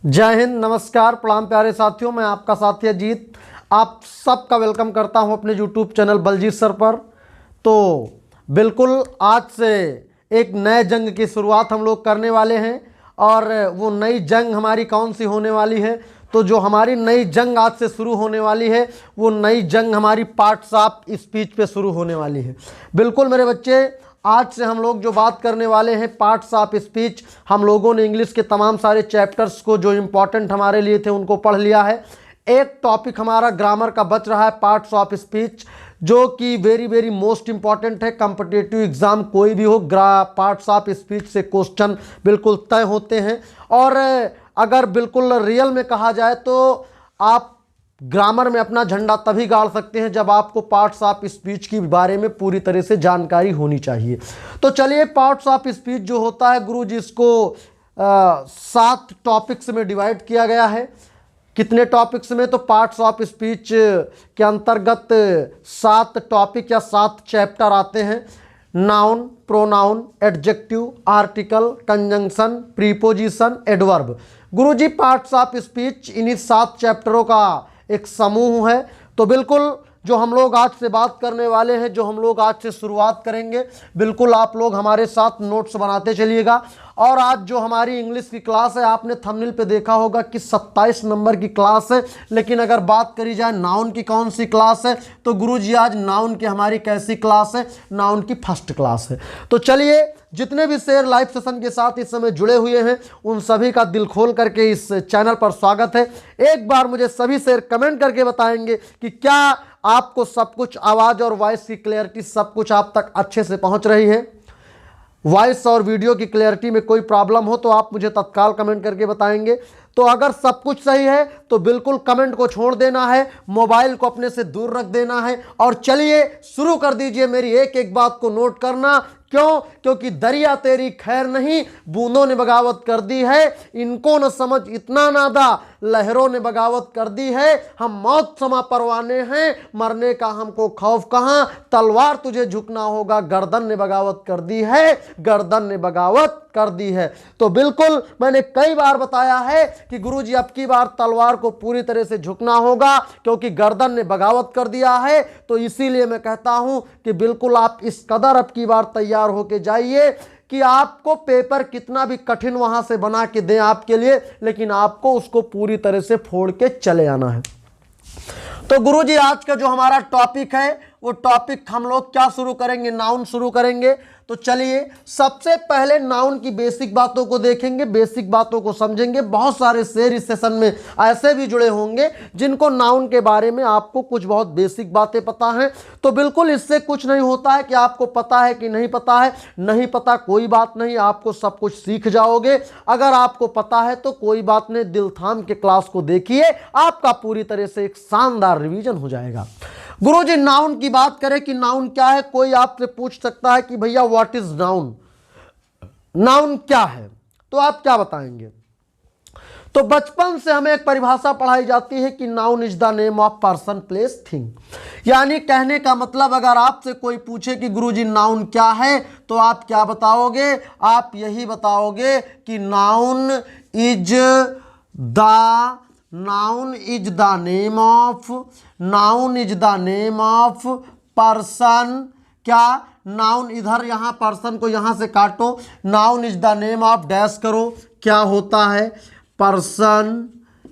जय हिंद, नमस्कार, प्रणाम प्यारे साथियों। मैं आपका साथी अजीत आप सबका वेलकम करता हूं अपने यूट्यूब चैनल बलजीत सर पर। तो बिल्कुल आज से एक नए जंग की शुरुआत हम लोग करने वाले हैं और वो नई जंग हमारी कौन सी होने वाली है। तो जो हमारी नई जंग आज से शुरू होने वाली है वो नई जंग हमारी पार्ट्स ऑफ स्पीच पे शुरू होने वाली है। बिल्कुल मेरे बच्चे, आज से हम लोग जो बात करने वाले हैं पार्ट्स ऑफ स्पीच। हम लोगों ने इंग्लिश के तमाम सारे चैप्टर्स को जो इम्पोर्टेंट हमारे लिए थे उनको पढ़ लिया है। एक टॉपिक हमारा ग्रामर का बच रहा है पार्ट्स ऑफ स्पीच, जो कि वेरी वेरी मोस्ट इंपॉर्टेंट है। कॉम्पिटिटिव एग्जाम कोई भी हो, पार्ट्स ऑफ स्पीच से क्वेश्चन बिल्कुल तय होते हैं। और अगर बिल्कुल रियल में कहा जाए तो आप ग्रामर में अपना झंडा तभी गाड़ सकते हैं जब आपको पार्ट्स ऑफ स्पीच के बारे में पूरी तरह से जानकारी होनी चाहिए। तो चलिए, पार्ट्स ऑफ स्पीच जो होता है गुरुजी, इसको 7 टॉपिक्स में डिवाइड किया गया है। कितने टॉपिक्स में? तो पार्ट्स ऑफ स्पीच के अंतर्गत 7 टॉपिक या 7 चैप्टर आते हैं। Noun, pronoun, adjective, article, conjunction, preposition, adverb. Guruji, parts of speech इन्हीं 7 चैप्टरों का एक समूह है। तो बिल्कुल जो हम लोग आज से बात करने वाले हैं, जो हम लोग आज से शुरुआत करेंगे, बिल्कुल आप लोग हमारे साथ नोट्स बनाते चलिएगा। और आज जो हमारी इंग्लिश की क्लास है, आपने थंबनेल पे देखा होगा कि 27 नंबर की क्लास है। लेकिन अगर बात करी जाए नाउन की कौन सी क्लास है, तो गुरुजी आज नाउन की हमारी कैसी क्लास है? नाउन की फर्स्ट क्लास है। तो चलिए, जितने भी शेयर लाइव सेशन के साथ इस समय जुड़े हुए हैं उन सभी का दिल खोल करके इस चैनल पर स्वागत है। एक बार मुझे सभी शेयर कमेंट करके बताएंगे कि क्या आपको सब कुछ, आवाज़ और वॉइस की क्लैरिटी सब कुछ आप तक अच्छे से पहुंच रही है। वॉइस और वीडियो की क्लैरिटी में कोई प्रॉब्लम हो तो आप मुझे तत्काल कमेंट करके बताएंगे। तो अगर सब कुछ सही है तो बिल्कुल कमेंट को छोड़ देना है, मोबाइल को अपने से दूर रख देना है और चलिए शुरू कर दीजिए। मेरी एक एक बात को नोट करना। क्यों? क्योंकि दरिया तेरी खैर नहीं, बूंदों ने बगावत कर दी है। इनको न समझ इतना नादा, लहरों ने बगावत कर दी है। हम मौत समा परवाने हैं, मरने का हमको खौफ कहाँ। तलवार तुझे झुकना होगा, गर्दन ने बगावत कर दी है, गर्दन ने बगावत कर दी है। तो बिल्कुल मैंने कई बार बताया है कि गुरुजी अब की बार तलवार को पूरी तरह से झुकना होगा, क्योंकि गर्दन ने बगावत कर दिया है। तो इसीलिए मैं कहता हूं कि बिल्कुल आप इस कदर अब की बार तैयार होके जाइए कि आपको पेपर कितना भी कठिन वहां से बना के दें आपके लिए, लेकिन आपको उसको पूरी तरह से फोड़ के चले आना है। तो गुरुजी, आज का जो हमारा टॉपिक है वो टॉपिक हम लोग क्या शुरू करेंगे? नाउन शुरू करेंगे। तो चलिए, सबसे पहले नाउन की बेसिक बातों को देखेंगे, बेसिक बातों को समझेंगे। बहुत सारे शेयर इस सेशन में ऐसे भी जुड़े होंगे जिनको नाउन के बारे में आपको कुछ बहुत बेसिक बातें पता हैं। तो बिल्कुल इससे कुछ नहीं होता है कि आपको पता है कि नहीं पता है। नहीं पता कोई बात नहीं, आपको सब कुछ सीख जाओगे। अगर आपको पता है तो कोई बात नहीं, दिल थाम के क्लास को देखिए, आपका पूरी तरह से एक शानदार रिवीजन हो जाएगा। गुरुजी, नाउन की बात करें कि नाउन क्या है। कोई आपसे पूछ सकता है कि भैया व्हाट इज नाउन, नाउन क्या है? तो आप क्या बताएंगे? तो बचपन से हमें एक परिभाषा पढ़ाई जाती है कि noun is the name of person, place, thing. यानी कहने का मतलब, अगर आपसे कोई पूछे कि गुरुजी नाउन क्या है, तो आप क्या बताओगे? आप यही बताओगे कि noun is the name of person. क्या? नाउन, इधर यहां पर्सन को यहां से काटो, noun is the name of dash करो। क्या होता है? पर्सन,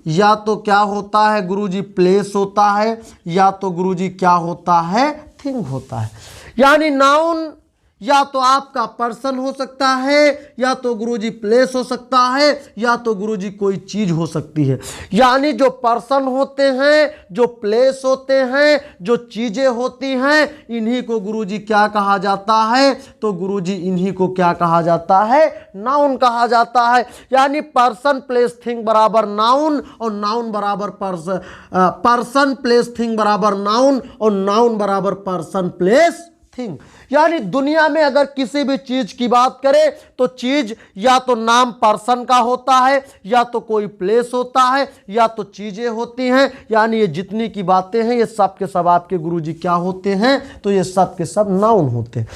या तो क्या होता है गुरुजी? प्लेस होता है, या तो गुरुजी क्या होता है? थिंग होता है। यानी नाउन या तो आपका पर्सन हो सकता है, या तो गुरुजी प्लेस हो सकता है, या तो गुरुजी कोई चीज हो सकती है। यानी जो पर्सन होते हैं, जो प्लेस होते हैं, जो चीजें होती हैं, इन्हीं को गुरुजी क्या कहा जाता है? तो गुरुजी इन्हीं को क्या कहा जाता है? नाउन कहा जाता है। यानी पर्सन प्लेस थिंग बराबर नाउन, और नाउन बराबर पर्सन प्लेस थिंग बराबर नाउन, और नाउन बराबर पर्सन प्लेस थिंग। यानी दुनिया में अगर किसी भी चीज की बात करें तो चीज या तो नाम पर्सन का होता है, या तो कोई प्लेस होता है, या तो चीजें होती हैं। यानी ये जितनी की बातें हैं ये सब के सब आपके गुरुजी क्या होते हैं? तो ये सब के सब नाउन होते हैं।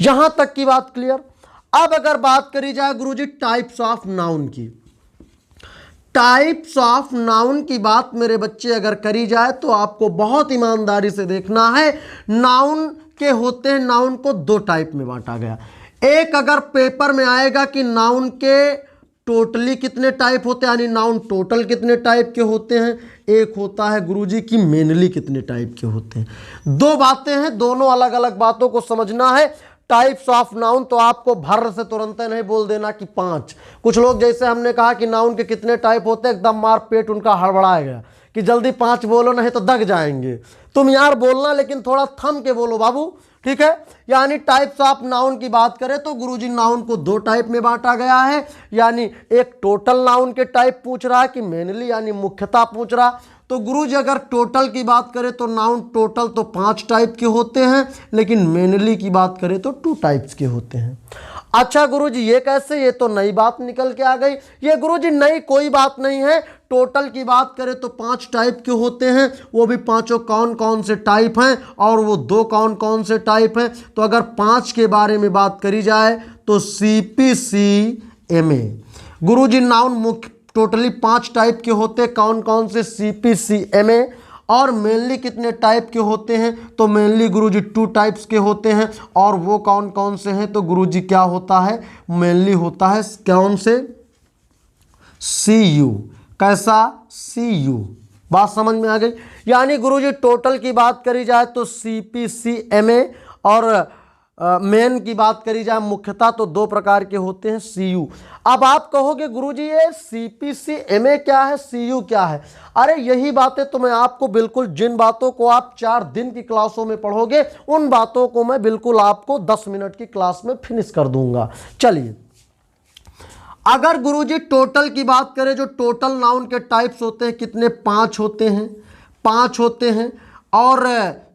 यहां तक की बात क्लियर। अब अगर बात करी जाए गुरुजी टाइप्स ऑफ नाउन की, टाइप्स ऑफ नाउन की बात मेरे बच्चे अगर करी जाए तो आपको बहुत ईमानदारी से देखना है। नाउन के होते हैं, नाउन को दो टाइप में बांटा गया। एक अगर पेपर में आएगा कि नाउन के टोटली कितने टाइप होते हैं, यानी नाउन टोटल कितने टाइप के होते हैं। एक होता है गुरुजी की मेनली कितने टाइप के होते हैं। दो बातें हैं, दोनों अलग अलग बातों को समझना है। टाइप्स ऑफ नाउन तो आपको भर से तुरंत नहीं बोल देना कि 5। कुछ लोग जैसे हमने कहा कि नाउन के कितने टाइप होते हैं, एकदम मार पेट उनका हड़बड़ा गया कि जल्दी 5 बोलो नहीं तो दग जाएंगे। तुम यार बोलना लेकिन थोड़ा थम के बोलो बाबू, ठीक है। यानी टाइप्स ऑफ नाउन की बात करें तो गुरुजी नाउन को दो टाइप में बांटा गया है। यानी एक टोटल नाउन के टाइप पूछ रहा है कि मेनली यानी मुख्यतः पूछ रहा। तो गुरुजी अगर टोटल की बात करें तो नाउन टोटल तो 5 टाइप के होते हैं, लेकिन मेनली की बात करें तो 2 टाइप्स के होते हैं। अच्छा गुरुजी ये कैसे, ये तो नई बात निकल के आ गई। ये गुरुजी नई कोई बात नहीं है। टोटल की बात करें तो 5 टाइप के होते हैं, वो भी पांचों कौन कौन से टाइप हैं और वो 2 कौन कौन से टाइप हैं। तो अगर 5 के बारे में बात करी जाए तो CPCMA। गुरुजी नाउन मुख्य टोटली 5 टाइप के होते, कौन कौन से, CPCMA। और मेनली कितने टाइप के होते हैं, तो मेनली गुरुजी 2 टाइप्स के होते हैं। और वो कौन कौन से हैं, तो गुरुजी क्या होता है, मेनली होता है कौन से, CU। कैसा, CU। बात समझ में आ गई। यानी गुरुजी टोटल की बात करी जाए तो CPCMA और मेन की बात करी जाए मुख्यतः तो 2 प्रकार के होते हैं, CU। अब आप कहोगे गुरुजी ये CPCMA क्या है, CU क्या है। अरे यही बातें तो मैं आपको बिल्कुल, जिन बातों को आप 4 दिन की क्लासों में पढ़ोगे उन बातों को मैं बिल्कुल आपको 10 मिनट की क्लास में फिनिश कर दूंगा। चलिए अगर गुरुजी टोटल की बात करें, जो टोटल नाउन के टाइप्स होते हैं कितने, 5 होते हैं, 5 होते हैं। और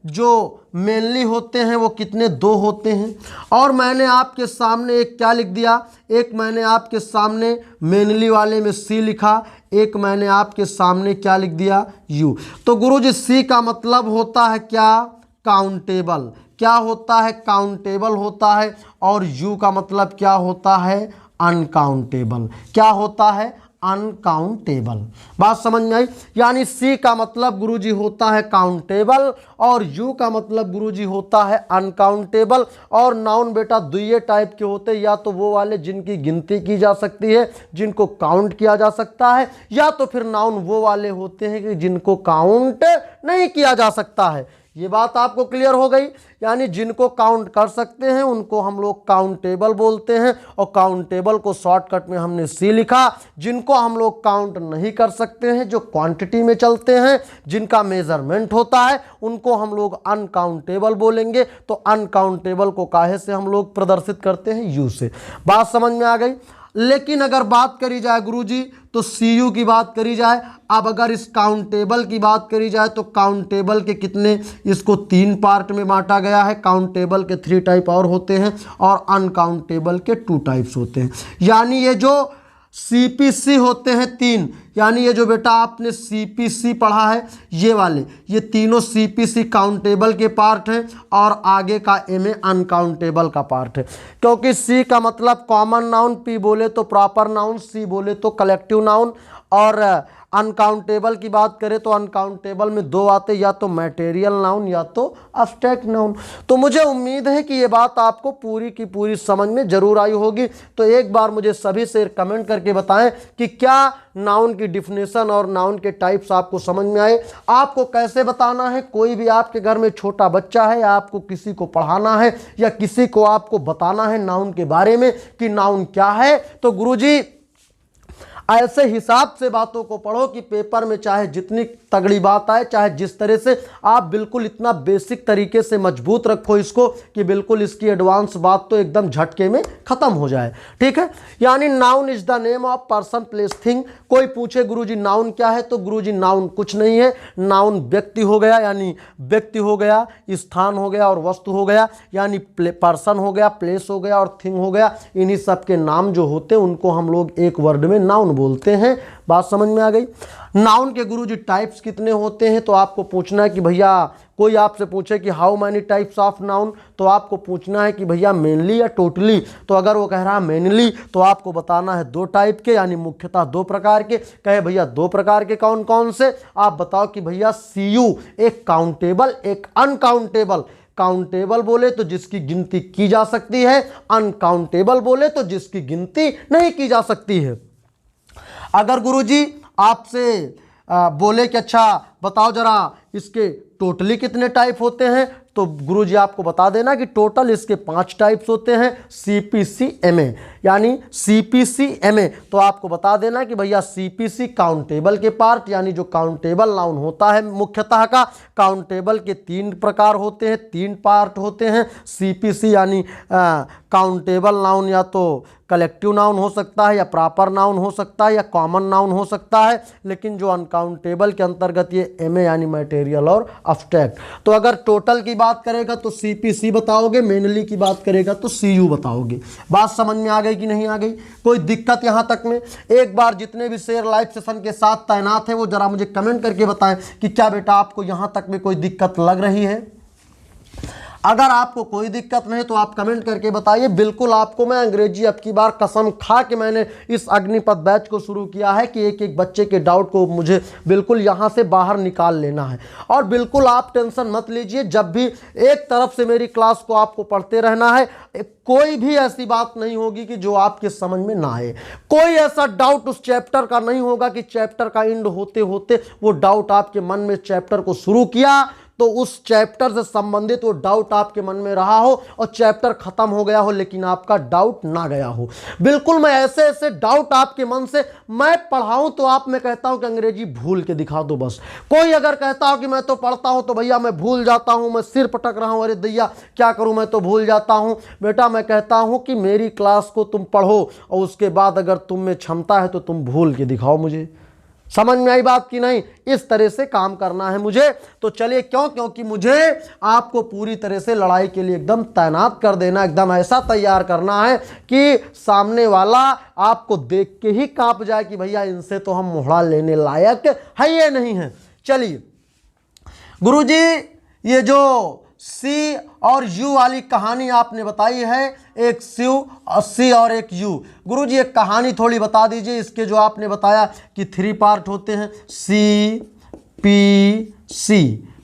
जो मेनली होते हैं वो कितने, 2 होते हैं। और मैंने आपके सामने एक क्या लिख दिया, एक मैंने आपके सामने मेनली वाले में C लिखा, एक मैंने आपके सामने क्या लिख दिया, U। तो गुरुजी C का मतलब होता है क्या, काउंटेबल। क्या होता है, काउंटेबल होता है। और U का मतलब क्या होता है, अनकाउंटेबल। क्या होता है, अनकाउंटेबल। बात समझ में आई। यानी C का मतलब गुरुजी होता है काउंटेबल और U का मतलब गुरुजी होता है अनकाउंटेबल। और नाउन बेटा 2 टाइप के होते हैं, या तो वो वाले जिनकी गिनती की जा सकती है, जिनको काउंट किया जा सकता है, या तो फिर नाउन वो वाले होते हैं कि जिनको काउंट नहीं किया जा सकता है। ये बात आपको क्लियर हो गई। यानी जिनको काउंट कर सकते हैं उनको हम लोग काउंटेबल बोलते हैं, और काउंटेबल को शॉर्टकट में हमने C लिखा। जिनको हम लोग काउंट नहीं कर सकते हैं, जो क्वांटिटी में चलते हैं, जिनका मेजरमेंट होता है, उनको हम लोग अनकाउंटेबल बोलेंगे। तो अनकाउंटेबल को काहे से हम लोग प्रदर्शित करते हैं, U से। बात समझ में आ गई। लेकिन अगर बात करी जाए गुरुजी तो CU की बात करी जाए। अब अगर इस काउंटेबल की बात करी जाए तो काउंटेबल के कितने, इसको 3 पार्ट में बांटा गया है। काउंटेबल के 3 टाइप और होते हैं और अनकाउंटेबल के 2 टाइप्स होते हैं। यानी ये जो CPC होते हैं 3, यानी ये जो बेटा आपने CPC पढ़ा है, ये वाले, ये तीनों CPC काउंटेबल के पार्ट हैं और आगे का MA अनकाउंटेबल का पार्ट है। क्योंकि C का मतलब कॉमन नाउन, P बोले तो प्रॉपर नाउन, C बोले तो कलेक्टिव नाउन। और अनकाउंटेबल की बात करें तो अनकाउंटेबल में 2 आते, या तो मटेरियल नाउन या तो अब्स्ट्रैक्ट नाउन। तो मुझे उम्मीद है कि ये बात आपको पूरी की पूरी समझ में जरूर आई होगी। तो एक बार मुझे सभी से कमेंट करके बताएं कि क्या नाउन की डिफिनेशन और नाउन के टाइप्स आपको समझ में आए। आपको कैसे बताना है, कोई भी आपके घर में छोटा बच्चा है, या आपको किसी को पढ़ाना है, या किसी को आपको बताना है नाउन के बारे में कि नाउन क्या है, तो गुरुजी ऐसे हिसाब से बातों को पढ़ो कि पेपर में चाहे जितनी तगड़ी बात आए, चाहे जिस तरह से, आप बिल्कुल इतना बेसिक तरीके से मजबूत रखो इसको कि बिल्कुल इसकी एडवांस बात तो एकदम झटके में खत्म हो जाए। ठीक है। यानी noun is the name of person place thing. कोई पूछे गुरुजी नाउन क्या है, तो गुरुजी नाउन कुछ नहीं है। नाउन व्यक्ति हो गया, यानी व्यक्ति हो गया, स्थान हो गया और वस्तु हो गया। यानी पर्सन हो गया, प्लेस हो गया और थिंग हो गया। इन्हीं सब के नाम जो होते हैं उनको हम लोग एक वर्ड में नाउन बोलते हैं। बात समझ में आ गई। नाउन के गुरुजी टाइप्स कितने होते हैं, तो आपको पूछना है कि भैया कोई आपसे पूछे कि how many types of noun, तो आपको पूछना है कि भैया मेनली या टोटली। तो अगर वो कह रहा है मेनली तो आपको बताना है 2 टाइप के, यानी मुख्यतः 2 प्रकार के। कहे भैया 2 प्रकार के कौन कौन से, आप बताओ कि भैया CU एक काउंटेबल एक अनकाउंटेबल। काउंटेबल बोले तो जिसकी गिनती की जा सकती है, अनकाउंटेबल बोले तो जिसकी गिनती नहीं की जा सकती है। अगर गुरुजी आपसे बोले कि अच्छा बताओ जरा इसके टोटली कितने टाइप होते हैं, तो गुरुजी आपको बता देना कि टोटल इसके 5 टाइप्स होते हैं, CPC-MA, यानी CPC-MA। तो आपको बता देना कि भैया CPC काउंटेबल के पार्ट, यानी जो काउंटेबल नाउन होता है मुख्यतः का, काउंटेबल के 3 प्रकार होते हैं, 3 पार्ट होते हैं। CPC यानी काउंटेबल नाउन या तो कलेक्टिव नाउन हो सकता है, या प्रॉपर नाउन हो सकता है, या कॉमन नाउन हो सकता है। लेकिन जो अनकाउंटेबल के अंतर्गत ये MA यानी मटेरियल और अब्स्ट्रैक्ट। तो अगर टोटल की बात करेगा तो CPC बताओगे, मेनली की बात करेगा तो CU बताओगे। बात समझ में आ गई कि नहीं आ गई, कोई दिक्कत यहाँ तक में? एक बार जितने भी शेर लाइव सेशन के साथ तैनात हैं वो जरा मुझे कमेंट करके बताएं कि क्या बेटा आपको यहाँ तक में कोई दिक्कत लग रही है। अगर आपको कोई दिक्कत नहीं तो आप कमेंट करके बताइए। बिल्कुल आपको मैं अंग्रेजी अब की बार कसम खा के मैंने इस अग्निपथ बैच को शुरू किया है कि एक एक बच्चे के डाउट को मुझे बिल्कुल यहाँ से बाहर निकाल लेना है। और बिल्कुल आप टेंशन मत लीजिए, जब भी एक तरफ से मेरी क्लास को आपको पढ़ते रहना है, कोई भी ऐसी बात नहीं होगी कि जो आपके समझ में ना आए। कोई ऐसा डाउट उस चैप्टर का नहीं होगा कि चैप्टर का एंड होते होते वो डाउट आपके मन में चैप्टर को शुरू किया तो उस चैप्टर से संबंधित वो डाउट आपके मन में रहा हो और चैप्टर खत्म हो गया हो लेकिन आपका डाउट ना गया हो। बिल्कुल मैं ऐसे ऐसे डाउट आपके मन से मैं पढ़ाऊं तो आप मैं कहता हूं कि अंग्रेजी भूल के दिखा दो बस। कोई अगर कहता हो कि मैं तो पढ़ता हूं तो भैया मैं भूल जाता हूं, मैं सिर पटक रहा हूं, अरे दैया क्या करूं मैं तो भूल जाता हूं। बेटा मैं कहता हूं कि मेरी क्लास को तुम पढ़ो और उसके बाद अगर तुम में क्षमता है तो तुम भूल के दिखाओ मुझे। समझ में आई बात कि नहीं? इस तरह से काम करना है मुझे। तो चलिए क्योंकि मुझे आपको पूरी तरह से लड़ाई के लिए एकदम तैनात कर देना, एकदम ऐसा तैयार करना है कि सामने वाला आपको देख के ही कांप जाए कि भैया इनसे तो हम मुहरा लेने लायक है ये नहीं है। चलिए गुरुजी ये जो C और U वाली कहानी आपने बताई है, एक C और एक U। गुरुजी एक कहानी थोड़ी बता दीजिए। इसके जो आपने बताया कि 3 पार्ट होते हैं CPC,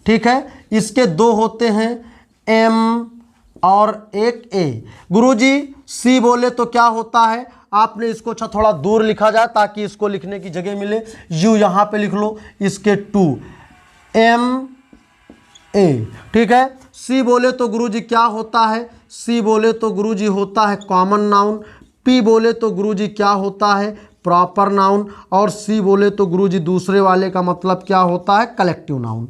ठीक है, इसके 2 होते हैं M और एक A। गुरुजी C बोले तो क्या होता है, आपने इसको अच्छा थोड़ा दूर लिखा जाए ताकि इसको लिखने की जगह मिले। U यहाँ पे लिख लो, इसके 2 MA, ठीक है। C बोले तो गुरुजी क्या होता है, C बोले तो गुरुजी होता है कॉमन नाउन, P बोले तो गुरुजी क्या होता है प्रॉपर नाउन, और C बोले तो गुरुजी दूसरे वाले का मतलब क्या होता है कलेक्टिव नाउन।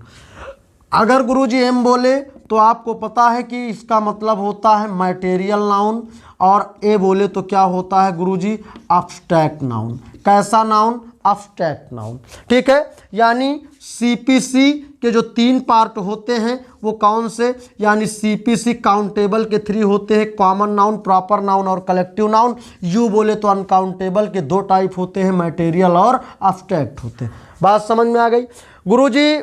अगर गुरुजी M बोले तो आपको पता है कि इसका मतलब होता है मटेरियल नाउन, और A बोले तो क्या होता है गुरुजी अब्स्ट्रैक्ट नाउन। कैसा नाउन? अब्स्ट्रैक्ट नाउन, ठीक है। यानी CPC के जो 3 पार्ट होते हैं वो कौन से, यानी CPC काउंटेबल के 3 होते हैं, कॉमन नाउन, प्रॉपर नाउन और कलेक्टिव नाउन। U बोले तो अनकाउंटेबल के 2 टाइप होते हैं, मटेरियल और अब्स्ट्रैक्ट होते हैं। बात समझ में आ गई? गुरुजी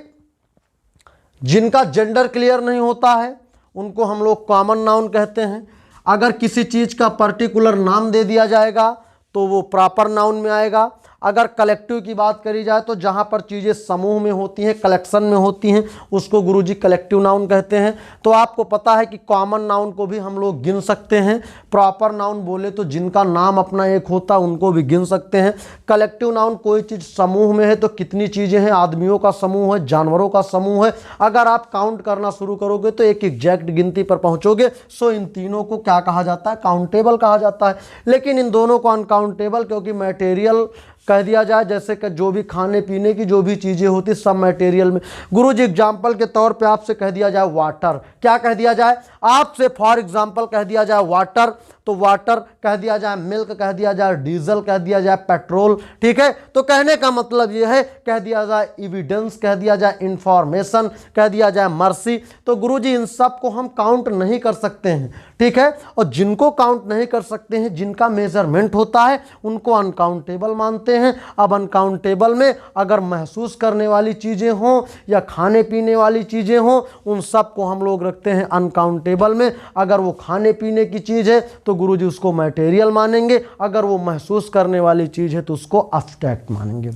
जिनका जेंडर क्लियर नहीं होता है उनको हम लोग कॉमन नाउन कहते हैं। अगर किसी चीज़ का पर्टिकुलर नाम दे दिया जाएगा तो वो प्रॉपर नाउन में आएगा। अगर कलेक्टिव की बात करी जाए तो जहाँ पर चीज़ें समूह में होती हैं, कलेक्शन में होती हैं, उसको गुरुजी कलेक्टिव नाउन कहते हैं। तो आपको पता है कि कॉमन नाउन को भी हम लोग गिन सकते हैं। प्रॉपर नाउन बोले तो जिनका नाम अपना एक होता है उनको भी गिन सकते हैं। कलेक्टिव नाउन कोई चीज़ समूह में है तो कितनी चीज़ें हैं, आदमियों का समूह है, जानवरों का समूह है। अगर आप काउंट करना शुरू करोगे तो एक एग्जैक्ट गिनती पर पहुँचोगे। सो इन तीनों को क्या कहा जाता है? काउंटेबल कहा जाता है। लेकिन इन दोनों को अनकाउंटेबल क्योंकि मटेरियल कह दिया जाए, जैसे कि जो भी खाने पीने की जो भी चीज़ें होती सब मटेरियल में। गुरुजी एग्जाम्पल के तौर पे आपसे कह दिया जाए वाटर, क्या कह दिया जाए आपसे? फॉर एग्जाम्पल कह दिया जाए वाटर, तो वाटर कह दिया जाए, मिल्क कह दिया जाए, डीजल कह दिया जाए, पेट्रोल। ठीक है, तो कहने का मतलब ये है, कह दिया जाए एविडेंस, कह दिया जाए इंफॉर्मेशन, कह दिया जाए मर्सी। तो गुरुजी इन सब को हम काउंट नहीं कर सकते हैं। ठीक है, और जिनको काउंट नहीं कर सकते हैं, जिनका मेजरमेंट होता है, उनको अनकाउंटेबल मानते हैं। अब अनकाउंटेबल में अगर महसूस करने वाली चीज़ें हों या खाने पीने वाली चीज़ें हों, उन सब को हम लोग रखते हैं अनकाउंटेबल में। अगर वो खाने पीने की चीज़ है तो गुरुजी उसको मटेरियल मानेंगे, अगर वो महसूस करने वाली चीज़ है तो उसको एब्स्ट्रैक्ट मानेंगे।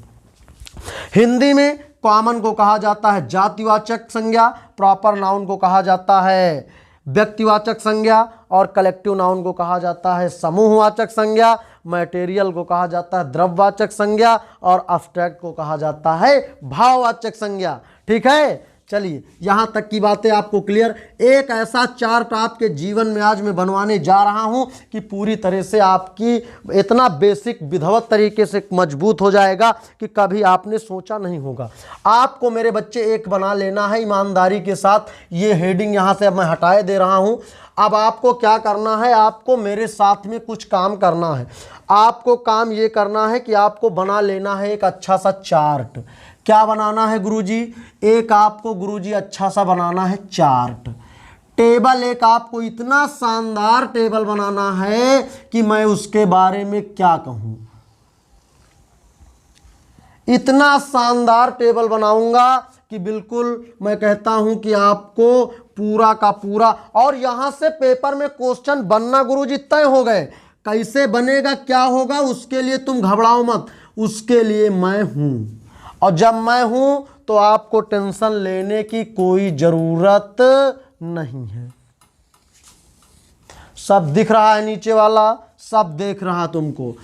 हिंदी में कॉमन को कहा जाता है जातिवाचक संज्ञा, प्रॉपर नाउन को कहा जाता है व्यक्तिवाचक संज्ञा, और कलेक्टिव नाउन को कहा जाता है समूहवाचक संज्ञा, मटेरियल को कहा जाता है द्रव्यवाचक संज्ञा, और एब्स्ट्रैक्ट को कहा जाता है भाववाचक संज्ञा। ठीक है, चलिए यहाँ तक की बातें आपको क्लियर। एक ऐसा चार्ट आपके जीवन में आज मैं बनवाने जा रहा हूँ कि पूरी तरह से आपकी इतना बेसिक विधिवत तरीके से मजबूत हो जाएगा कि कभी आपने सोचा नहीं होगा। आपको मेरे बच्चे एक बना लेना है ईमानदारी के साथ। ये हेडिंग यहाँ से अब मैं हटाए दे रहा हूँ। अब आपको क्या करना है, आपको मेरे साथ में कुछ काम करना है। आपको काम ये करना है कि आपको बना लेना है एक अच्छा सा चार्ट। क्या बनाना है गुरुजी? एक आपको गुरुजी अच्छा सा बनाना है चार्ट, टेबल। एक आपको इतना शानदार टेबल बनाना है कि मैं उसके बारे में क्या कहूं। इतना शानदार टेबल बनाऊंगा कि बिल्कुल मैं कहता हूं कि आपको पूरा का पूरा, और यहां से पेपर में क्वेश्चन बनना गुरुजी तय हो गए। कैसे बनेगा, क्या होगा, उसके लिए तुम घबराओ मत, उसके लिए मैं हूं। और जब मैं हूं तो आपको टेंशन लेने की कोई जरूरत नहीं है। सब दिख रहा है, नीचे वाला सब देख रहा तुमको,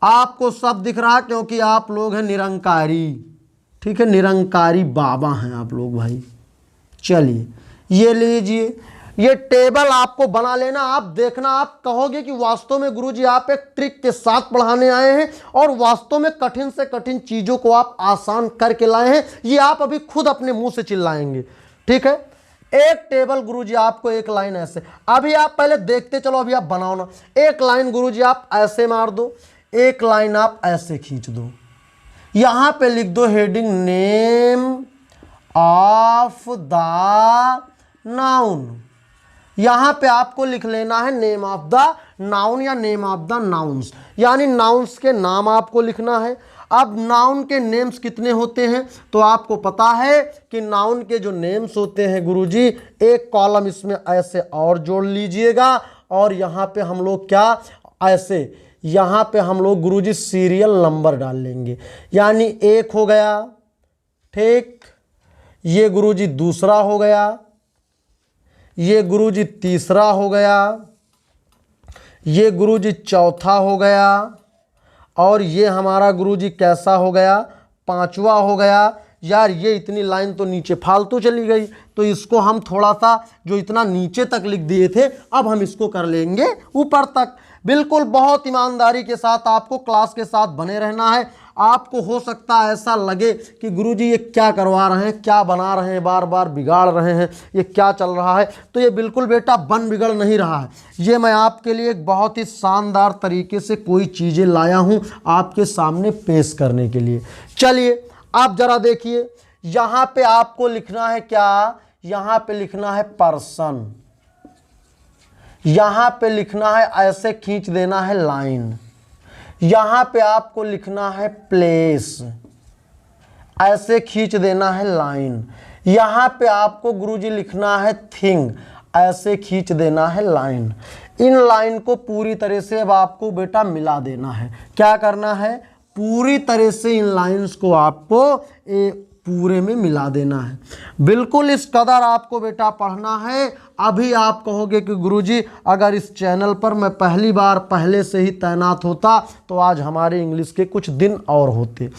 आपको सब दिख रहा, क्योंकि आप लोग हैं निरंकारी। ठीक है, निरंकारी बाबा हैं आप लोग भाई। चलिए ये लीजिए, ये टेबल आपको बना लेना। आप देखना, आप कहोगे कि वास्तव में गुरुजी आप एक ट्रिक के साथ पढ़ाने आए हैं और वास्तव में कठिन से कठिन चीज़ों को आप आसान करके लाए हैं। ये आप अभी खुद अपने मुंह से चिल्लाएंगे। ठीक है, एक टेबल गुरुजी आपको एक लाइन ऐसे, अभी आप पहले देखते चलो, अभी आप बनाओ ना। एक लाइन गुरुजी आप ऐसे मार दो, एक लाइन आप ऐसे खींच दो, यहां पे लिख दो heading name of the noun. यहां पे आपको लिख लेना है नेम ऑफ द नाउन या नेम ऑफ द नाउन्स, यानी नाउन्स के नाम आपको लिखना है। अब नाउन के नेम्स कितने होते हैं तो आपको पता है कि नाउन के जो नेम्स होते हैं गुरुजी, एक कॉलम इसमें ऐसे और जोड़ लीजिएगा, और यहाँ पे हम लोग क्या ऐसे, यहाँ पे हम लोग गुरुजी सीरियल नंबर डाल लेंगे, यानी एक हो गया। ठीक, ये गुरुजी दूसरा हो गया, ये गुरुजी तीसरा हो गया, ये गुरुजी चौथा हो गया, और ये हमारा गुरुजी कैसा हो गया, पांचवा हो गया। यार ये इतनी लाइन तो नीचे फालतू चली गई, तो इसको हम थोड़ा सा जो इतना नीचे तक लिख दिए थे, अब हम इसको कर लेंगे ऊपर तक। बिल्कुल बहुत ईमानदारी के साथ आपको क्लास के साथ बने रहना है। आपको हो सकता है ऐसा लगे कि गुरुजी ये क्या करवा रहे हैं, क्या बना रहे हैं, बार बार बिगाड़ रहे हैं, ये क्या चल रहा है। तो ये बिल्कुल बेटा बन बिगड़ नहीं रहा है। ये मैं आपके लिए एक बहुत ही शानदार तरीके से कोई चीज़ें लाया हूँ आपके सामने पेश करने के लिए। चलिए आप ज़रा देखिए, यहाँ पे आपको लिखना है क्या, यहाँ पे लिखना है पर्सन, यहाँ पे लिखना है ऐसे खींच देना है लाइन, यहाँ पे आपको लिखना है प्लेस, ऐसे खींच देना है लाइन, यहाँ पे आपको गुरुजी लिखना है थिंग, ऐसे खींच देना है लाइन। इन लाइन को पूरी तरह से अब आपको बेटा मिला देना है। क्या करना है, पूरी तरह से इन लाइंस को आपको पूरे में मिला देना है। बिल्कुल इस कदर आपको बेटा पढ़ना है। अभी आप कहोगे कि गुरुजी अगर इस चैनल पर मैं पहली बार पहले से ही तैनात होता तो आज हमारे इंग्लिश के कुछ दिन और होते।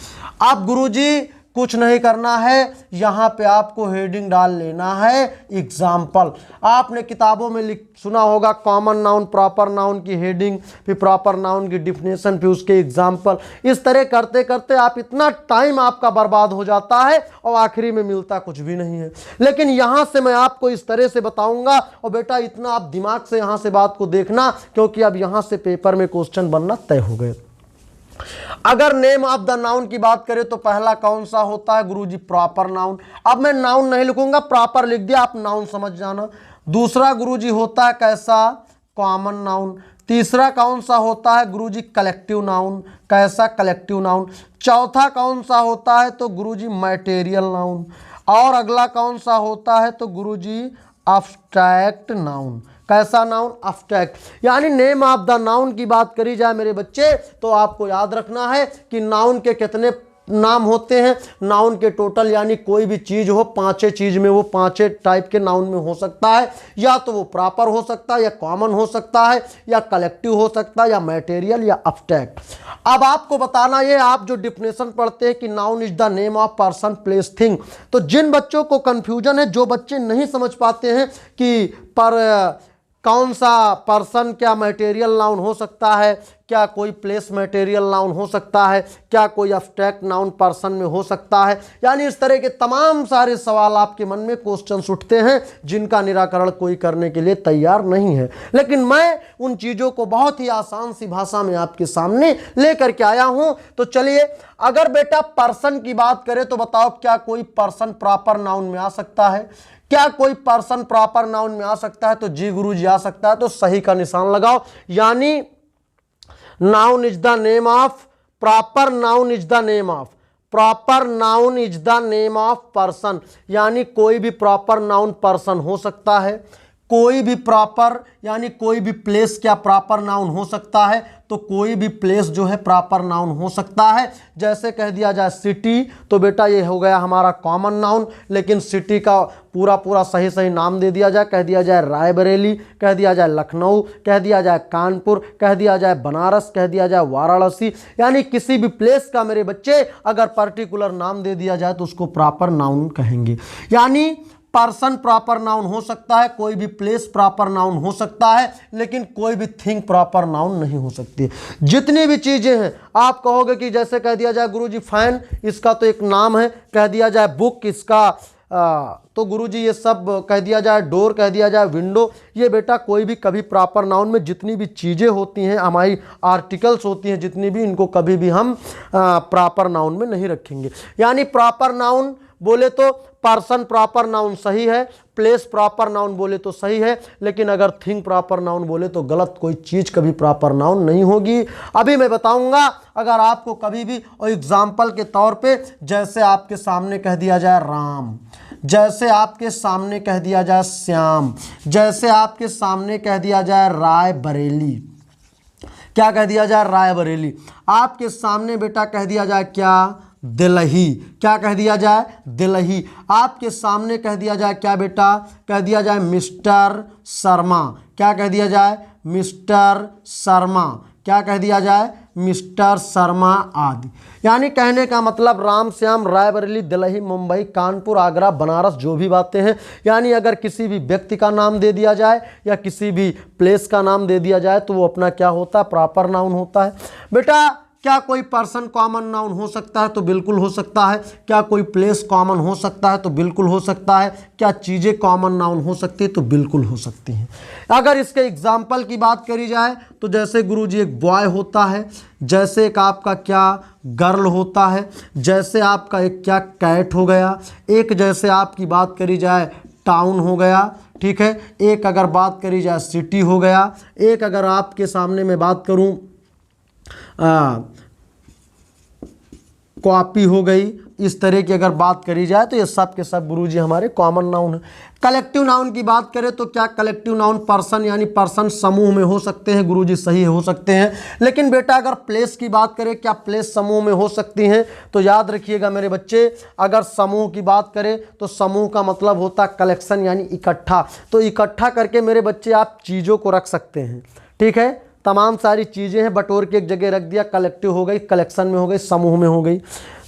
अब गुरुजी कुछ नहीं करना है, यहाँ पे आपको हेडिंग डाल लेना है एग्जाम्पल। आपने किताबों में सुना होगा कॉमन नाउन प्रॉपर नाउन की हेडिंग, फिर प्रॉपर नाउन की डिफिनेशन, फिर उसके एग्जाम्पल। इस तरह करते करते आप इतना टाइम आपका बर्बाद हो जाता है और आखिरी में मिलता कुछ भी नहीं है। लेकिन यहाँ से मैं आपको इस तरह से बताऊंगा, और बेटा इतना आप दिमाग से यहाँ से बात को देखना, क्योंकि अब यहाँ से पेपर में क्वेश्चन बनना तय हो गए। अगर नेम ऑफ द नाउन की बात करें तो पहला कौन सा होता है गुरुजी? Proper noun. अब मैं नाउन नहीं लिखूंगा, प्रॉपर लिख दिया, आप नाउन समझ जाना। दूसरा गुरुजी होता है कैसा? Common noun. तीसरा कौन सा होता है गुरुजी? Collective noun. कैसा? Collective noun. चौथा कौन सा होता है? तो गुरुजी मैटेरियल नाउन। और अगला कौन सा होता है? तो गुरुजी अब्स्ट्रैक्ट नाउन। कैसा नाउन? अब्स्ट्रैक्ट। यानी नेम ऑफ द नाउन की बात करी जाए मेरे बच्चे तो आपको याद रखना है कि नाउन के कितने नाम होते हैं। नाउन के टोटल, यानी कोई भी चीज हो, पांचों चीज में वो पांचों टाइप के नाउन में हो सकता है। या तो वो प्रॉपर हो सकता है, या कॉमन हो सकता है, या कलेक्टिव हो सकता है, या मैटेरियल, या अब्स्ट्रैक्ट। अब आपको बताना ये, आप जो डिफिनेशन पढ़ते हैं कि noun is the name of person place thing, तो जिन बच्चों को कंफ्यूजन है, जो बच्चे नहीं समझ पाते हैं कि पर कौन सा पर्सन क्या मटेरियल नाउन हो सकता है, क्या कोई प्लेस मटेरियल नाउन हो सकता है, क्या कोई अब्स्ट्रैक्ट नाउन पर्सन में हो सकता है, यानी इस तरह के तमाम सारे सवाल आपके मन में क्वेश्चंस उठते हैं जिनका निराकरण कोई करने के लिए तैयार नहीं है। लेकिन मैं उन चीज़ों को बहुत ही आसान सी भाषा में आपके सामने लेकर के आया हूं। तो चलिए, अगर बेटा पर्सन की बात करें तो बताओ, क्या कोई पर्सन प्रॉपर नाउन में आ सकता है? क्या कोई पर्सन प्रॉपर नाउन में आ सकता है? तो जी गुरुजी आ सकता है। तो सही का निशान लगाओ। यानी noun is the name of proper noun is the name of proper noun is the name of person, यानी कोई भी प्रॉपर नाउन पर्सन हो सकता है। कोई भी प्रॉपर यानी कोई भी प्लेस क्या प्रॉपर नाउन हो सकता है? तो कोई भी प्लेस जो है प्रॉपर नाउन हो सकता है। जैसे कह दिया जाए सिटी, तो बेटा ये हो गया हमारा कॉमन नाउन, लेकिन सिटी का पूरा पूरा सही सही नाम दे दिया जाए, कह दिया जाए रायबरेली, कह दिया जाए लखनऊ, कह दिया जाए कानपुर, कह दिया जाए बनारस, कह दिया जाए वाराणसी, यानी किसी भी प्लेस का मेरे बच्चे अगर पर्टिकुलर नाम दे दिया जाए तो उसको प्रॉपर नाउन कहेंगे। यानी पर्सन प्रॉपर नाउन हो सकता है, कोई भी प्लेस प्रॉपर नाउन हो सकता है, लेकिन कोई भी थिंग प्रॉपर नाउन नहीं हो सकती। जितनी भी चीजें हैं, आप कहोगे कि जैसे कह दिया जाए गुरुजी फैन, इसका तो एक नाम है, कह दिया जाए बुक, इसका तो गुरुजी ये सब कह दिया जाए, डोर कह दिया जाए, विंडो, ये बेटा कोई भी कभी प्रॉपर नाउन में जितनी भी चीज़ें होती हैं, हमारी आर्टिकल्स होती हैं जितनी भी, इनको कभी भी हम प्रॉपर नाउन में नहीं रखेंगे। यानी प्रॉपर नाउन बोले तो पर्सन प्रॉपर नाउन सही है, प्लेस प्रॉपर नाउन बोले तो सही है, लेकिन अगर थिंग प्रॉपर नाउन बोले तो गलत। कोई चीज़ कभी प्रॉपर नाउन नहीं होगी। अभी मैं बताऊंगा, अगर आपको कभी भी और एग्जाम्पल के तौर पे, जैसे आपके सामने कह दिया जाए राम, जैसे आपके सामने कह दिया जाए श्याम, जैसे आपके सामने कह दिया जाए रायबरेली, क्या कह दिया जाए? रायबरेली। आपके सामने बेटा कह दिया जाए क्या? दिल्ली, क्या कह दिया जाए? दिल्ली। आपके सामने कह दिया जाए क्या बेटा? कह दिया जाए मिस्टर शर्मा, क्या कह दिया जाए? मिस्टर शर्मा, क्या कह दिया जाए? मिस्टर शर्मा आदि। यानी कहने का मतलब राम, श्याम, रायबरेली, दिल्ली, मुंबई, कानपुर, आगरा, बनारस, जो भी बातें हैं, यानी अगर किसी भी व्यक्ति का नाम दे दिया जाए या किसी भी प्लेस का नाम दे दिया जाए तो वो अपना क्या होता है? प्रॉपर नाउन होता है। बेटा क्या कोई पर्सन कॉमन नाउन हो सकता है? तो बिल्कुल हो सकता है। क्या कोई प्लेस कॉमन हो सकता है? तो बिल्कुल हो सकता है। क्या चीज़ें कॉमन नाउन हो सकती है? तो बिल्कुल हो सकती हैं। अगर इसके एग्जाम्पल की बात करी जाए तो जैसे गुरुजी एक बॉय होता है, जैसे एक आपका क्या गर्ल होता है, जैसे आपका एक क्या कैट हो गया, एक जैसे आपकी बात करी जाए टाउन हो गया, ठीक है, एक अगर बात करी जाए सिटी हो गया, एक अगर आपके सामने मैं बात करूं कॉपी हो गई। इस तरह की अगर बात करी जाए तो ये सब के सब गुरुजी हमारे कॉमन नाउन है। कलेक्टिव नाउन की बात करें तो क्या कलेक्टिव नाउन पर्सन यानी पर्सन समूह में हो सकते हैं? गुरुजी सही हो सकते हैं। लेकिन बेटा अगर प्लेस की बात करें, क्या प्लेस समूह में हो सकती हैं? तो याद रखिएगा मेरे बच्चे, अगर समूह की बात करें तो समूह का मतलब होता है कलेक्शन यानी इकट्ठा। तो इकट्ठा करके मेरे बच्चे आप चीज़ों को रख सकते हैं, ठीक है, तमाम सारी चीज़ें हैं बटोर के एक जगह रख दिया, कलेक्टिव हो गई, कलेक्शन में हो गई, समूह में हो गई।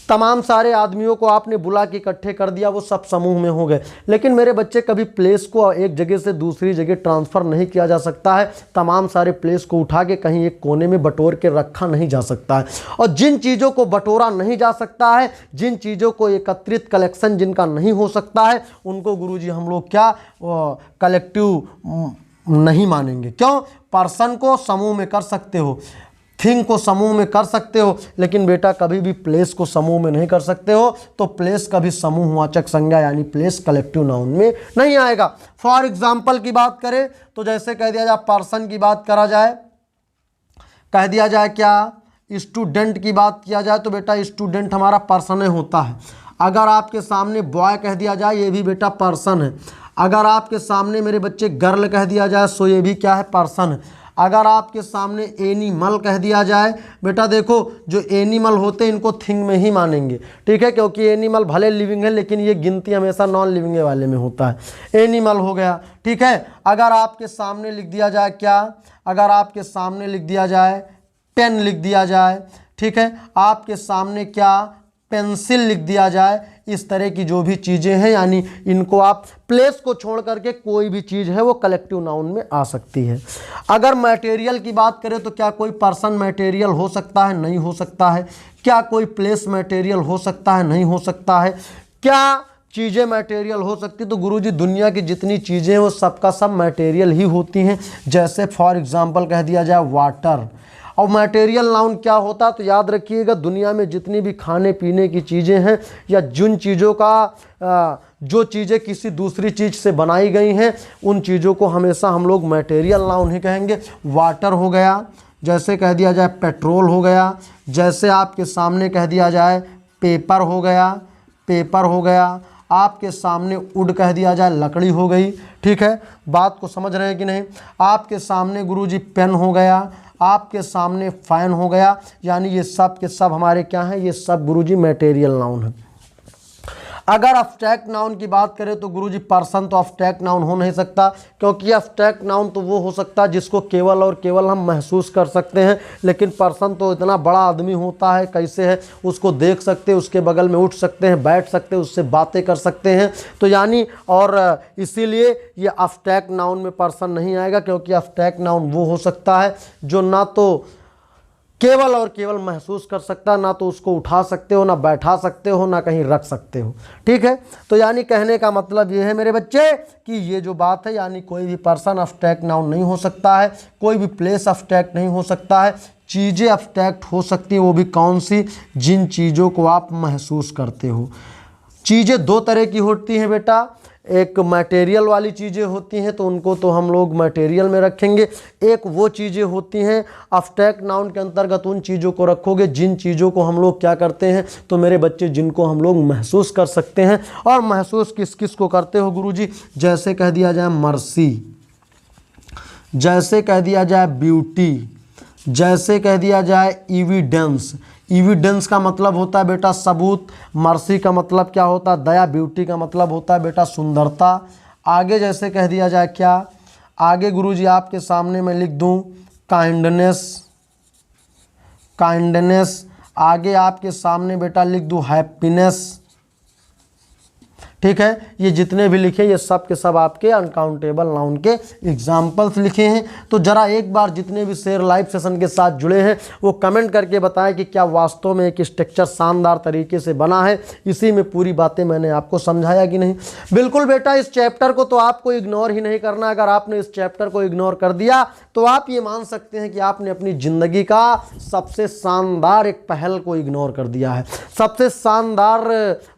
तमाम सारे आदमियों को आपने बुला के इकट्ठे कर दिया, वो सब समूह में हो गए। लेकिन मेरे बच्चे कभी प्लेस को एक जगह से दूसरी जगह ट्रांसफ़र नहीं किया जा सकता है। तमाम सारे प्लेस को उठा के कहीं एक कोने में बटोर के रखा नहीं जा सकता है। और जिन चीज़ों को बटोरा नहीं जा सकता है, जिन चीज़ों को एकत्रित कलेक्शन जिनका नहीं हो सकता है, उनको गुरुजी हम लोग क्या कलेक्टिव नहीं मानेंगे। क्यों? पर्सन को समूह में कर सकते हो, थिंग को समूह में कर सकते हो, लेकिन बेटा कभी भी प्लेस को समूह में नहीं कर सकते हो। तो प्लेस कभी समूहवाचक संज्ञा यानी प्लेस कलेक्टिव नाउन में नहीं आएगा। फॉर एग्जाम्पल की बात करें तो जैसे कह दिया जाए, पर्सन की बात करा जाए, कह दिया जाए क्या, स्टूडेंट की बात किया जाए तो बेटा स्टूडेंट हमारा पर्सन होता है। अगर आपके सामने बॉय कह दिया जाए, ये भी बेटा पर्सन है। अगर आपके सामने मेरे बच्चे गर्ल कह दिया जाए सो ये भी क्या है, पर्सन है। अगर आपके सामने एनिमल कह दिया जाए, बेटा देखो जो एनिमल होते हैं इनको थिंग में ही मानेंगे, ठीक है, क्योंकि एनिमल भले लिविंग है लेकिन ये गिनती हमेशा नॉन लिविंग वाले में होता है। एनिमल हो गया, ठीक है। अगर आपके सामने लिख दिया जाए क्या, अगर आपके सामने लिख दिया जाए पेन लिख दिया जाए, ठीक है, आपके सामने क्या पेंसिल लिख दिया जाए, इस तरह की जो भी चीज़ें हैं यानी इनको आप प्लेस को छोड़ करके कोई भी चीज़ है वो कलेक्टिव नाउन में आ सकती है। अगर मटेरियल की बात करें तो क्या कोई पर्सन मटेरियल हो सकता है? नहीं हो सकता है। क्या कोई प्लेस मटेरियल हो सकता है? नहीं हो सकता है। क्या चीज़ें मटेरियल हो सकती? तो गुरुजी दुनिया की जितनी चीज़ें हैं वो सबका सब मटेरियल ही होती हैं। जैसे फॉर एग्जांपल कह दिया जाए वाटर। और मटेरियल नाउन क्या होता? तो याद रखिएगा, दुनिया में जितनी भी खाने पीने की चीज़ें हैं या जिन चीज़ों का जो चीज़ें किसी दूसरी चीज़ से बनाई गई हैं उन चीज़ों को हमेशा हम लोग मटेरियल नाउन ही कहेंगे। वाटर हो गया, जैसे कह दिया जाए पेट्रोल हो गया, जैसे आपके सामने कह दिया जाए पेपर हो गया, पेपर हो गया, आपके सामने वुड कह दिया जाए लकड़ी हो गई, ठीक है। बात को समझ रहे हैं कि नहीं? आपके सामने गुरुजी पेन हो गया, आपके सामने फैन हो गया, यानी ये सब के सब हमारे क्या हैं, ये सब गुरुजी मटेरियल नाउन है। अगर अब्स्ट्रैक्ट नाउन की बात करें तो गुरुजी पर्सन तो अब्स्ट्रैक्ट नाउन हो नहीं सकता, क्योंकि अब्स्ट्रैक्ट नाउन तो वो हो सकता है जिसको केवल और केवल हम महसूस कर सकते हैं, लेकिन पर्सन तो इतना बड़ा आदमी होता है, कैसे है, उसको देख सकते हैं, उसके बगल में उठ सकते हैं, बैठ सकते हैं, उससे बातें कर सकते हैं। तो यानी और इसीलिए ये अब्स्ट्रैक्ट नाउन में पर्सन नहीं आएगा, क्योंकि अब्स्ट्रैक्ट नाउन वो हो सकता है जो ना तो केवल और केवल महसूस कर सकता है, ना तो उसको उठा सकते हो, ना बैठा सकते हो, ना कहीं रख सकते हो, ठीक है। तो यानी कहने का मतलब ये है मेरे बच्चे कि ये जो बात है यानी कोई भी पर्सन अब्स्ट्रैक्ट नाउन नहीं हो सकता है, कोई भी प्लेस अब्स्ट्रैक्ट नहीं हो सकता है। चीज़ें अब्स्ट्रैक्ट हो सकती हैं, वो भी कौन सी? जिन चीज़ों को आप महसूस करते हो। चीज़ें दो तरह की होती हैं बेटा, एक मटेरियल वाली चीज़ें होती हैं तो उनको तो हम लोग मटेरियल में रखेंगे। एक वो चीज़ें होती हैं अब्स्ट्रैक्ट नाउन के अंतर्गत, उन चीज़ों को रखोगे जिन चीज़ों को हम लोग क्या करते हैं, तो मेरे बच्चे जिनको हम लोग महसूस कर सकते हैं। और महसूस किस किस को करते हो गुरुजी? जैसे कह दिया जाए मर्सी, जैसे कह दिया जाए ब्यूटी, जैसे कह दिया जाए एविडेंस। एविडेंस का मतलब होता है बेटा सबूत, मर्सी का मतलब क्या होता है? दया। ब्यूटी का मतलब होता है बेटा सुंदरता। आगे जैसे कह दिया जाए क्या, आगे गुरुजी आपके सामने मैं लिख दूं काइंडनेस, काइंडनेस। आगे आपके सामने बेटा लिख दूं हैप्पीनेस, ठीक है। ये जितने भी लिखे ये सब के सब आपके अनकाउंटेबल नाउन के एग्जाम्पल्स लिखे हैं। तो ज़रा एक बार जितने भी शेयर लाइव सेशन के साथ जुड़े हैं वो कमेंट करके बताएं कि क्या वास्तव में एक स्ट्रक्चर शानदार तरीके से बना है, इसी में पूरी बातें मैंने आपको समझाया कि नहीं। बिल्कुल बेटा, इस चैप्टर को तो आपको इग्नोर ही नहीं करना। अगर आपने इस चैप्टर को इग्नोर कर दिया तो आप ये मान सकते हैं कि आपने अपनी ज़िंदगी का सबसे शानदार एक पहल को इग्नोर कर दिया है, सबसे शानदार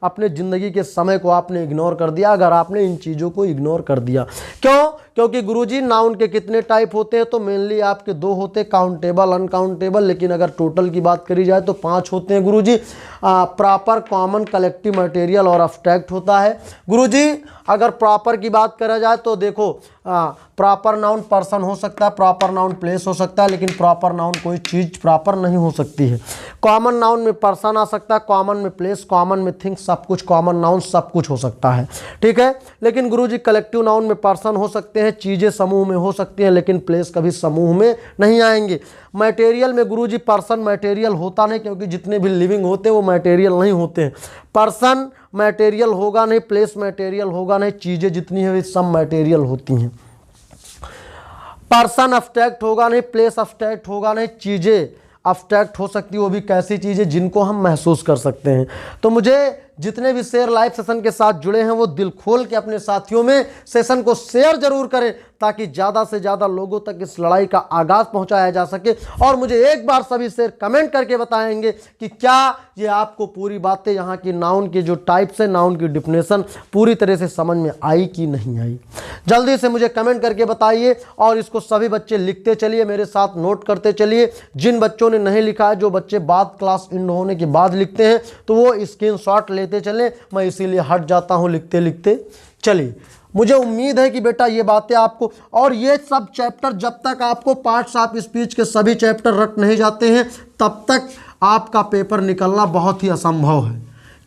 अपने ज़िंदगी के समय को आपने इग्नोर कर दिया अगर आपने इन चीज़ों को इग्नोर कर दिया। क्यों? क्योंकि गुरुजी नाउन के कितने टाइप होते हैं? तो मेनली आपके दो होते हैं, काउंटेबल, अनकाउंटेबल। लेकिन अगर टोटल की बात करी जाए तो 5 होते हैं गुरुजी। प्रॉपर, कॉमन, कलेक्टिव, मटेरियल और अब्स्ट्रैक्ट होता है गुरुजी। अगर प्रॉपर की बात करा जाए तो देखो प्रॉपर नाउन पर्सन हो सकता है, प्रॉपर नाउन प्लेस हो सकता है, लेकिन प्रॉपर नाउन कोई चीज़ प्रॉपर नहीं हो सकती है। कॉमन नाउन में पर्सन आ सकता है, कॉमन में प्लेस, कॉमन में थिंग, सब कुछ कॉमन नाउन सब कुछ हो सकता है, ठीक है। लेकिन गुरुजी कलेक्टिव नाउन में पर्सन हो सकते जानते हैं चीज़ें समूह में हो सकती हैं लेकिन प्लेस कभी समूह में नहीं आएंगे। मटेरियल में गुरुजी पर्सन मटेरियल होता नहीं, क्योंकि जितने भी लिविंग होते हैं वो मटेरियल नहीं होते हैं। पर्सन मटेरियल होगा नहीं, प्लेस मटेरियल होगा नहीं, चीज़ें जितनी हैं वे सब मटेरियल होती हैं। पर्सन अब्स्ट्रैक्ट होगा नहीं, प्लेस अब्स्ट्रैक्ट होगा नहीं, चीज़ें अब्स्ट्रैक्ट हो सकती है, वो भी कैसी चीज़ें जिनको हम महसूस कर सकते हैं। तो मुझे जितने भी शेयर लाइव सेशन के साथ जुड़े हैं वो दिल खोल के अपने साथियों में सेशन को शेयर जरूर करें, ताकि ज़्यादा से ज़्यादा लोगों तक इस लड़ाई का आगाज़ पहुंचाया जा सके। और मुझे एक बार सभी शेयर कमेंट करके बताएंगे कि क्या ये आपको पूरी बातें यहाँ की नाउन के जो टाइप्स है, नाउन की डिफिनेशन पूरी तरह से समझ में आई कि नहीं आई। जल्दी से मुझे कमेंट करके बताइए और इसको सभी बच्चे लिखते चलिए, मेरे साथ नोट करते चलिए। जिन बच्चों ने नहीं लिखा है, जो बच्चे बाद क्लास एंड होने के बाद लिखते हैं, तो वो स्क्रीनशॉट लेते चलें, मैं इसीलिए हट जाता हूं लिखते लिखते। चलिए, मुझे उम्मीद है कि बेटा ये बातें आपको, और ये सब चैप्टर जब तक आपको पार्ट्स ऑफ स्पीच के सभी चैप्टर रट नहीं जाते हैं तब तक आपका पेपर निकलना बहुत ही असंभव है।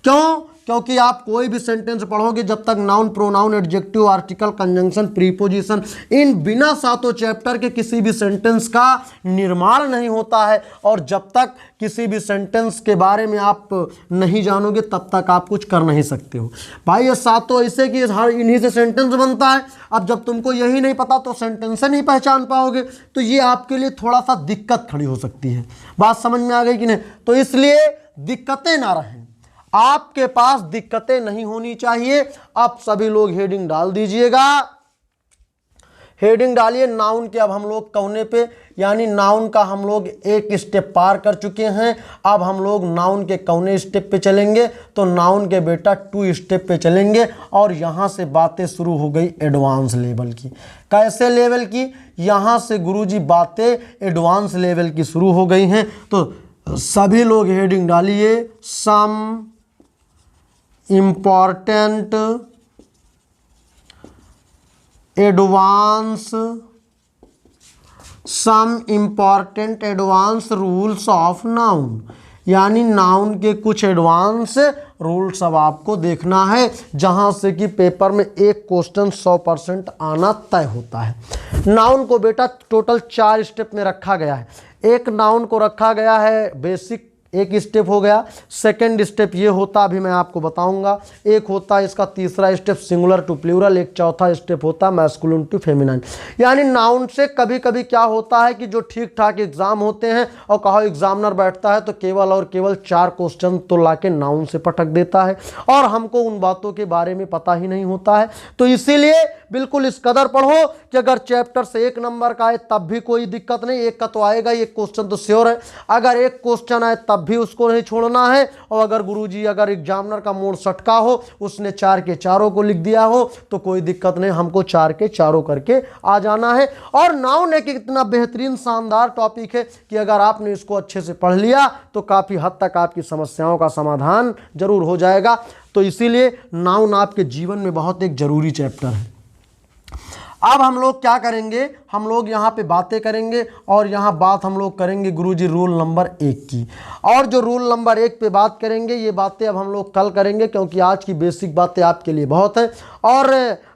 क्यों? क्योंकि आप कोई भी सेंटेंस पढ़ोगे, जब तक noun, pronoun, adjective, article, conjunction, preposition, इन बिना सातों चैप्टर के किसी भी सेंटेंस का निर्माण नहीं होता है। और जब तक किसी भी सेंटेंस के बारे में आप नहीं जानोगे तब तक आप कुछ कर नहीं सकते हो। भाई ये सातों ऐसे कि हर इन्हीं से सेंटेंस बनता है। अब जब तुमको यही नहीं पता तो सेंटेंस नहीं पहचान पाओगे, तो ये आपके लिए थोड़ा सा दिक्कत खड़ी हो सकती है। बात समझ में आ गई कि नहीं? तो इसलिए दिक्कतें ना रहें, आपके पास दिक्कतें नहीं होनी चाहिए। अब सभी लोग हेडिंग डाल दीजिएगा, हेडिंग डालिए नाउन के। अब हम लोग कौने पे, यानी नाउन का हम लोग एक स्टेप पार कर चुके हैं। अब हम लोग नाउन के कौने स्टेप पे चलेंगे? तो नाउन के बेटा 2 स्टेप पे चलेंगे। और यहाँ से बातें शुरू हो गई एडवांस लेवल की। कैसे लेवल की? यहाँ से गुरुजी बातें एडवांस लेवल की शुरू हो गई हैं। तो सभी लोग हेडिंग डालिए, some important advance, some important advance rules of noun, यानी नाउन के कुछ एडवांस रूल्स अब आपको देखना है, जहां से कि पेपर में एक क्वेश्चन 100% आना तय होता है। नाउन को बेटा टोटल 4 स्टेप में रखा गया है। एक नाउन को रखा गया है बेसिक, एक स्टेप हो गया। सेकंड स्टेप ये होता, अभी मैं आपको बताऊंगा। एक होता है इसका तीसरा स्टेप सिंगुलर टू प्लूरल, एक चौथा स्टेप होता है मैस्कुलिन टू फेमिनाइन। यानी नाउन से कभी कभी क्या होता है कि जो ठीक ठाक एग्जाम होते हैं और कहो एग्जामिनर बैठता है तो केवल और केवल 4 क्वेश्चन तो लाके नाउन से पटक देता है, और हमको उन बातों के बारे में पता ही नहीं होता है। तो इसीलिए बिल्कुल इस कदर पढ़ो कि अगर चैप्टर से 1 नंबर का आए तब भी कोई दिक्कत नहीं, एक का तो आएगा, एक क्वेश्चन तो श्योर है। अगर एक क्वेश्चन आए तब भी उसको नहीं छोड़ना है। और अगर गुरुजी अगर एग्जामिनर का मोड़ सटका हो, उसने 4 के चारों को लिख दिया हो, तो कोई दिक्कत नहीं, हमको 4 के चारों करके आ जाना है। और नाउन एक इतना बेहतरीन शानदार टॉपिक है कि अगर आपने इसको अच्छे से पढ़ लिया तो काफ़ी हद तक आपकी समस्याओं का समाधान जरूर हो जाएगा। तो इसीलिए नाउन आपके जीवन में बहुत एक जरूरी चैप्टर है। अब हम लोग क्या करेंगे? हम लोग यहाँ पे बातें करेंगे, और यहाँ बात हम लोग करेंगे गुरुजी रूल नंबर 1 की। और जो रूल नंबर 1 पे बात करेंगे, ये बातें अब हम लोग कल करेंगे, क्योंकि आज की बेसिक बातें आपके लिए बहुत है। और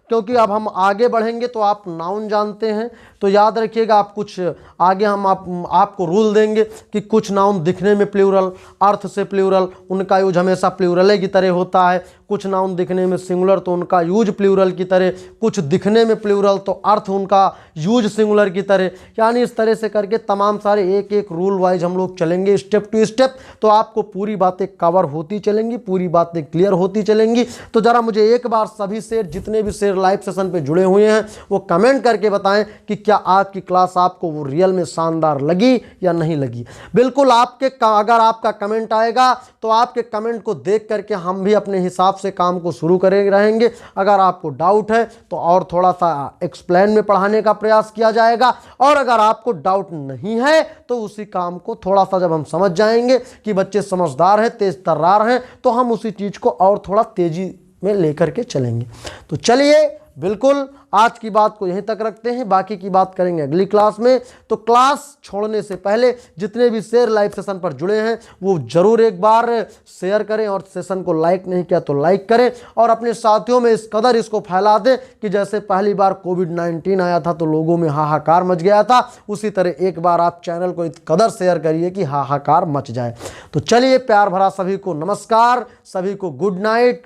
क्योंकि अब हम आगे बढ़ेंगे तो आप नाउन जानते हैं, तो याद रखिएगा आप कुछ आगे हम आपको रूल देंगे कि कुछ नाउन दिखने में प्लूरल, अर्थ से प्लूरल, उनका यूज हमेशा प्लूरल की तरह होता है। कुछ नाउन दिखने में सिंगुलर तो उनका यूज प्लूरल की तरह, कुछ दिखने में प्लूरल तो अर्थ उनका यूज सिंगुलर की तरह। यानी इस तरह से करके तमाम सारे एक एक रूल वाइज हम लोग चलेंगे स्टेप टू स्टेप, तो आपको पूरी बातें कवर होती चलेंगी, पूरी बातें क्लियर होती चलेंगी। तो ज़रा मुझे एक बार सभी शेर, जितने भी शेर लाइव सेशन पे जुड़े हुए हैं, वो कमेंट करके बताएं कि क्या आज की क्लास आपको वो रियल में शानदार लगी या नहीं लगी। बिल्कुल आपके अगर आपका कमेंट आएगा तो आपके कमेंट को देख करके हम भी अपने हिसाब से काम को शुरू करे रहेंगे। अगर आपको डाउट है तो और थोड़ा सा एक्सप्लेन में पढ़ाने का प्रयास किया जाएगा, और अगर आपको डाउट नहीं है तो उसी काम को थोड़ा सा जब हम समझ जाएंगे कि बच्चे समझदार हैं, तेज तर्रार हैं, तो हम उसी चीज़ को और थोड़ा तेजी में लेकर के चलेंगे। तो चलिए बिल्कुल आज की बात को यहीं तक रखते हैं, बाकी की बात करेंगे अगली क्लास में। तो क्लास छोड़ने से पहले जितने भी शेयर लाइव सेशन पर जुड़े हैं वो जरूर एक बार शेयर करें, और सेशन को लाइक नहीं किया तो लाइक करें, और अपने साथियों में इस कदर इसको फैला दें कि जैसे पहली बार कोविड-19 आया था तो लोगों में हाहाकार मच गया था, उसी तरह एक बार आप चैनल को इस कदर शेयर करिए कि हाहाकार मच जाए। तो चलिए, प्यार भरा सभी को नमस्कार, सभी को गुड नाइट।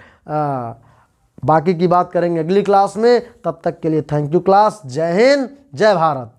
बाकी की बात करेंगे अगली क्लास में, तब तक के लिए थैंक यू क्लास। जय हिंद, जय भारत।